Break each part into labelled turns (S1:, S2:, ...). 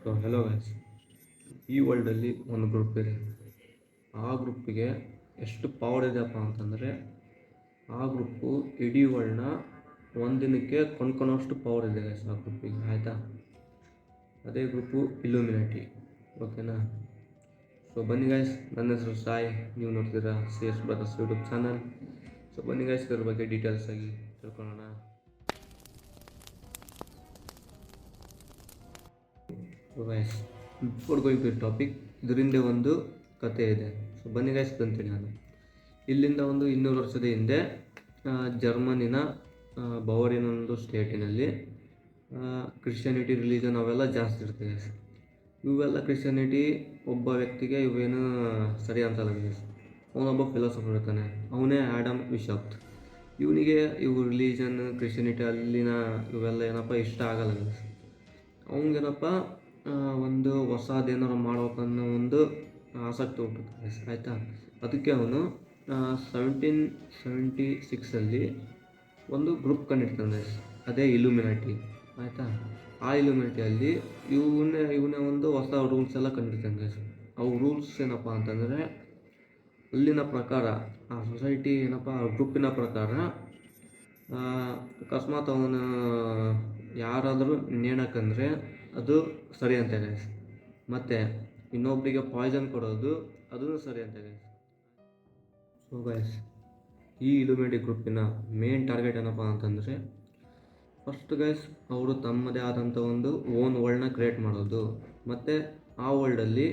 S1: So hello guys, ಈ ವರ್ಲ್ಡಲ್ಲಿ ಒಂದು group ಇದೆ. ಆ ಗ್ರೂಪಿಗೆ ಎಷ್ಟು ಪವರ್ ಇದೆಯಪ್ಪ ಅಂತಂದರೆ, ಆ ಗ್ರೂಪು ಇಡೀ ವರ್ಲ್ಡ್ನ ಒಂದಿನಕ್ಕೆ ಕೊಂಡ್ಕೊಳೋಷ್ಟು ಪವರ್ ಇದೆ ಗೈಸ್ ಆ ಗ್ರೂಪಿಗೆ, ಆಯಿತಾ. ಅದೇ ಗ್ರೂಪು ಇಲ್ಯೂಮಿನಾಟಿ, ಓಕೆನಾ. ಸೊ ಬನ್ನಿ ಗೈಸ್, ನನ್ನ ಹೆಸರು ಸಾಯಿ, ನೀವು ನೋಡ್ತೀರಾ CS brothers YouTube channel. So ಬನ್ನಿ ಗೈಸ್, ಇದ್ರ ಬಗ್ಗೆ ಡೀಟೇಲ್ಸ್ ಆಗಿ ತಿಳ್ಕೊಳ್ಳೋಣ. Guys, before going to topic, ಇದರಿಂದ ಒಂದು ಕತೆ ಇದೆ. ಸೊ ಬನ್ನಿ ಗೈಸ್, ಅಂತೀನಿ ನಾನು. ಇಲ್ಲಿಂದ ಒಂದು 200 ವರ್ಷದ ಹಿಂದೆ ಜರ್ಮನಿನ ಬವರಿನ ಒಂದು ಸ್ಟೇಟಿನಲ್ಲಿ ಕ್ರಿಶ್ಚಿಯಾನಿಟಿ ರಿಲಿಜನ್ ಅವೆಲ್ಲ ಜಾಸ್ತಿ ಇರ್ತದೆ. ಇವೆಲ್ಲ ಕ್ರಿಶ್ಚಿಯಾನಿಟಿ ಒಬ್ಬ ವ್ಯಕ್ತಿಗೆ ಇವೇನು ಸರಿ ಅಂತಲ್ಲ ಗೈಸ್. ಅವನೊಬ್ಬ ಫಿಲಾಸಫರ್ ಇರ್ತಾನೆ, ಅವನೇ ಆಡಮ್ ವಿಶಾಪ್ತ್. ಇವನಿಗೆ ಇವು ರಿಲಿಜನ್ ಕ್ರಿಶ್ಚಿಯಾನಿಟಿ ಅಲ್ಲಿನ ಇವೆಲ್ಲ ಏನಪ್ಪ ಇಷ್ಟ ಆಗಲ್ಲ ಗೈಸ್. ಅವನಿಗೇನಪ್ಪ ಒಂದು ಹೊಸದೇನಾರು ಮಾಡ್ಬೇಕನ್ನೋ ಒಂದು ಆಸಕ್ತಿ ಹುಟ್ಟುತ್ತೆ ಗೈಸ್, ಆಯಿತಾ. ಅದಕ್ಕೆ ಅವನು 1776 ಒಂದು ಗ್ರೂಪ್ ಕಂಡಿಡ್ತಾನೆ ಗೈಸ್, ಅದೇ ಇಲ್ಯೂಮಿನಾಟಿ, ಆಯಿತಾ. ಆ ಇಲ್ಯೂಮಿನಾಟಿಯಲ್ಲಿ ಇವನೇ ಒಂದು ಹೊಸ ರೂಲ್ಸ್ ಎಲ್ಲ ಕಂಡಿಡ್ತಾನೆ ಗೈಸ್. ಅವು ರೂಲ್ಸ್ ಏನಪ್ಪ ಅಂತಂದರೆ, ಅಲ್ಲಿನ ಪ್ರಕಾರ ಆ ಸೊಸೈಟಿ ಏನಪ್ಪ ಆ ಗ್ರೂಪಿನ ಪ್ರಕಾರ ಅಕಸ್ಮಾತ್ ಅವನು ಯಾರಾದರೂ ನೇಣಕ್ಕಂದರೆ ಅದು ಸರಿ ಅಂತ ಗೈಸ್. ಮತ್ತು ಇನ್ನೊಬ್ಬರಿಗೆ ಪಾಯ್ಸನ್ ಕೊಡೋದು ಅದೂ ಸರಿ ಅಂತ ಗೈಸ್. ಸೊ ಗೈಸ್, ಈ ಇಲ್ಯೂಮಿನಾಟಿ ಗ್ರೂಪಿನ ಮೇನ್ ಟಾರ್ಗೆಟ್ ಏನಪ್ಪ ಅಂತಂದರೆ, ಫಸ್ಟ್ ಗೈಸ್ ಅವರು ತಮ್ಮದೇ ಆದಂಥ ಒಂದು ಓನ್ ವರ್ಲ್ಡ್ನ ಕ್ರಿಯೇಟ್ ಮಾಡೋದು. ಮತ್ತು ಆ ವರ್ಲ್ಡಲ್ಲಿ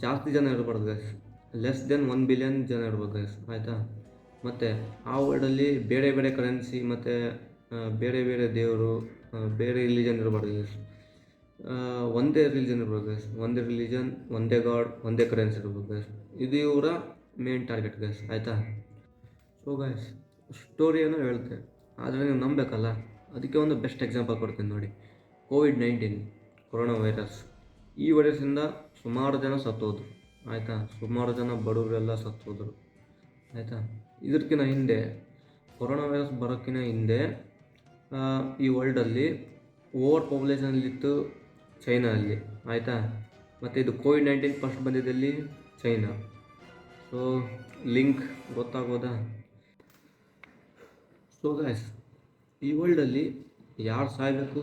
S1: ಜಾಸ್ತಿ ಜನ ಇರಬಾರ್ದು ಗೈಸ್, ಲೆಸ್ ದೆನ್ 1 ಬಿಲಿಯನ್ ಜನ ಇರ್ಬೋದು ಗೈಸ್, ಆಯಿತಾ. ಮತ್ತು ಆ ವರ್ಲ್ಡಲ್ಲಿ ಬೇರೆ ಬೇರೆ ಕರೆನ್ಸಿ ಮತ್ತು ಬೇರೆ ಬೇರೆ ದೇವರು, ಬೇರೆ ರಿಲಿಜನ್ ಇರಬಾರ್ದು ಗೈಸ್. ಒಂದೇ ರಿಲಿಜನ್ ಇರ್ಬೋದು ಗೈಸ್, ಒಂದೇ ರಿಲಿಜನ್, ಒಂದೇ ಗಾಡ್, ಒಂದೇ ಕರೆನ್ಸಿ ಇರ್ಬೋದು ಗೈಸ್. ಇದು ಇವರ ಮೇನ್ ಟಾರ್ಗೆಟ್ ಗೈಸ್, ಆಯಿತಾ. ಸೊ ಗೈಸ್, ಸ್ಟೋರಿಯನ್ನು ಹೇಳ್ತೆ, ಆದರೆ ನೀವು ನಂಬಬೇಕಲ್ಲ. ಅದಕ್ಕೆ ಒಂದು ಬೆಸ್ಟ್ ಎಕ್ಸಾಂಪಲ್ ಕೊಡ್ತೀನಿ ನೋಡಿ. COVID-19 corona virus. ಈ ವೈರಸ್ಸಿಂದ ಸುಮಾರು ಜನ ಸತ್ತೋದ್ರು, ಆಯಿತಾ. ಸುಮಾರು ಜನ ಬಡವರೆಲ್ಲ ಸತ್ತೋದ್ರು, ಆಯಿತಾ. ಇದಕ್ಕಿಂತ ಹಿಂದೆ, ಕೊರೋನಾ ವೈರಸ್ ಬರೋಕ್ಕಿಂತ ಹಿಂದೆ ಈ ವರ್ಲ್ಡಲ್ಲಿ ಓವರ್ ಪಾಪ್ಯುಲೇಷನಲ್ಲಿತ್ತು ಚೈನಾ ಅಲ್ಲಿ, ಆಯಿತಾ. ಮತ್ತು ಇದು COVID-19 ಫಸ್ಟ್ ಬಂದಿದ್ದಲ್ಲಿ ಚೈನಾ. ಸೊ ಲಿಂಕ್ ಗೊತ್ತಾಗೋದಾ? ಸೊ ಗೈಸ್, ಈ ವರ್ಲ್ಡಲ್ಲಿ ಯಾರು ಸಾಯಬೇಕು,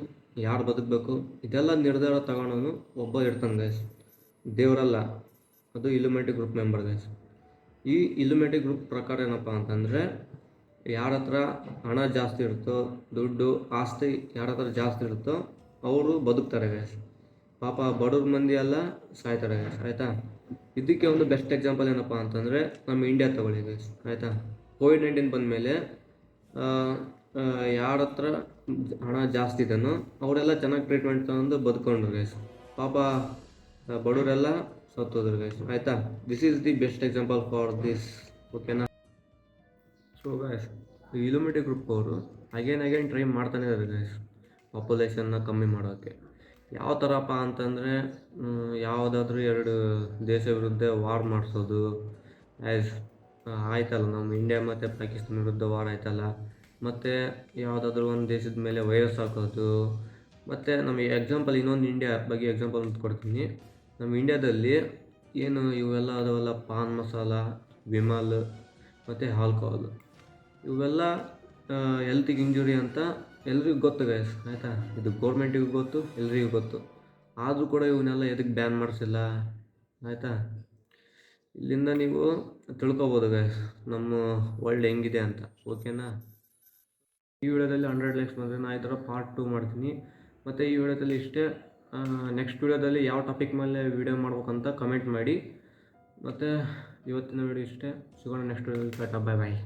S1: ಯಾರು ಬದುಕಬೇಕು, ಇದೆಲ್ಲ ನಿರ್ಧಾರ ತಗೊಳ್ಳೋನು ಒಬ್ಬ ಇರ್ತಾನೆ ಗೈಸ್, ದೇವರಲ್ಲ. ಅದು ಇಲ್ಯೂಮಿನಾಟಿ ಗ್ರೂಪ್ ಮೆಂಬರ್ ಗೈಸ್. ಈ ಇಲ್ಯೂಮಿನಾಟಿ ಗ್ರೂಪ್ ಪ್ರಕಾರ ಏನಪ್ಪ ಅಂತಂದರೆ, ಯಾರ ಹತ್ರ ಹಣ ಜಾಸ್ತಿ ಇರುತ್ತೋ, ದುಡ್ಡು ಆಸ್ತಿ ಯಾರ ಹತ್ರ ಜಾಸ್ತಿ ಇರುತ್ತೋ ಅವರು ಬದುಕ್ತಾರೆ ಗೈಸ್. ಪಾಪ ಬಡವ್ರ ಮಂದಿ ಎಲ್ಲ ಸಾಯ್ತಾರೆ ಗೈಸ್, ಆಯಿತಾ. ಇದಕ್ಕೆ ಒಂದು ಬೆಸ್ಟ್ ಎಕ್ಸಾಂಪಲ್ ಏನಪ್ಪ ಅಂತಂದರೆ, ನಮ್ಮ ಇಂಡಿಯಾ ತಗೊಳ್ಳಿ ಗೈಸ್, ಆಯಿತಾ. COVID-19 ಬಂದಮೇಲೆ ಯಾರ ಹತ್ರ ಹಣ ಜಾಸ್ತಿ ಇದೆನೋ ಅವರೆಲ್ಲ ಚೆನ್ನಾಗಿ ಟ್ರೀಟ್ಮೆಂಟ್ ತಗೊಂಡು ಬದುಕೊಂಡ್ರು ಗೈಸ್. ಪಾಪ ಬಡವರೆಲ್ಲ ಸತ್ತೋದ್ರು ಗೈಸ್, ಆಯಿತಾ. This is the best example for this, ಓಕೆನಾ. ಸೊ ಗೈಸ್, ಈ ಇಲ್ಯೂಮಿನಾಟಿ ಗ್ರೂಪ್ ಅವರು ಅಗೇನ್ ಟ್ರೈ ಮಾಡ್ತಾನೆ ಇದ್ದಾರೆ ಗೈಸ್, ಪಾಪ್ಯುಲೇಷನ್ನ ಕಮ್ಮಿ ಮಾಡೋಕ್ಕೆ. ಯಾವ ಥರಪ್ಪ ಅಂತಂದರೆ, ಯಾವುದಾದ್ರೂ 2 ದೇಶ ವಿರುದ್ಧ ವಾರ್ ಮಾಡಿಸೋದು, ಆಯ್ತಲ್ಲ, ನಮ್ಮ ಇಂಡಿಯಾ ಮತ್ತು ಪಾಕಿಸ್ತಾನ ವಿರುದ್ಧ ವಾರ್ ಆಯ್ತಲ್ಲ. ಮತ್ತು ಯಾವುದಾದ್ರೂ ಒಂದು ದೇಶದ ಮೇಲೆ ವೈರಸ್ ಹಾಕೋದು. ಮತ್ತು ನಮ್ಮ ಎಕ್ಸಾಂಪಲ್ ಇನ್ನೊಂದು ಇಂಡಿಯಾ ಬಗ್ಗೆ ಎಕ್ಸಾಂಪಲ್ ಅಂತ ಕೊಡ್ತೀನಿ. ನಮ್ಮ ಇಂಡಿಯಾದಲ್ಲಿ ಏನು ಇವೆಲ್ಲ ಅದಾವಲ್ಲ, ಪಾನ್ ಮಸಾಲ, ವಿಮಲ್ ಮತ್ತು ಆಲ್ಕೋಹಾಲ್, ಇವೆಲ್ಲ ಹೆಲ್ತಿಗೆ ಇಂಜುರಿ ಅಂತ ಎಲ್ರಿಗೂ ಗೊತ್ತು ಗೈಸ್, ಆಯಿತಾ. ಇದು ಗೌರ್ಮೆಂಟಿಗೂ ಗೊತ್ತು, ಎಲ್ರಿಗೂ ಗೊತ್ತು. ಆದರೂ ಕೂಡ ಇವನ್ನೆಲ್ಲ ಎದಕ್ಕೆ ಬ್ಯಾನ್ ಮಾಡಿಸಿಲ್ಲ, ಆಯಿತಾ. ಇಲ್ಲಿಂದ ನೀವು ತಿಳ್ಕೊಬೋದು ಗೈಸ್ ನಮ್ಮ ವರ್ಲ್ಡ್ ಹೆಂಗಿದೆ ಅಂತ, ಓಕೆನಾ. ಈ ವಿಡಿಯೋದಲ್ಲಿ 100 ಲೈಕ್ಸ್ ಬಂದರೆ ನಾನು ಈ ಥರ ಪಾರ್ಟ್ 2 ಮಾಡ್ತೀನಿ. ಮತ್ತು ಈ ವಿಡಿಯೋದಲ್ಲಿ ಇಷ್ಟೇ. ನೆಕ್ಸ್ಟ್ ವಿಡಿಯೋದಲ್ಲಿ ಯಾವ ಟಾಪಿಕ್ ಮೇಲೆ ವಿಡಿಯೋ ಮಾಡ್ಬೇಕಂತ ಕಮೆಂಟ್ ಮಾಡಿ. ಮತ್ತು ಇವತ್ತಿನ ವಿಡಿಯೋ ಇಷ್ಟೇ. ಸಿಗೋಣ ನೆಕ್ಸ್ಟ್ ವಿಡಿಯೋದಲ್ಲಿ. ಟಾಟಾ, ಬಾಯ್ ಬಾಯ್.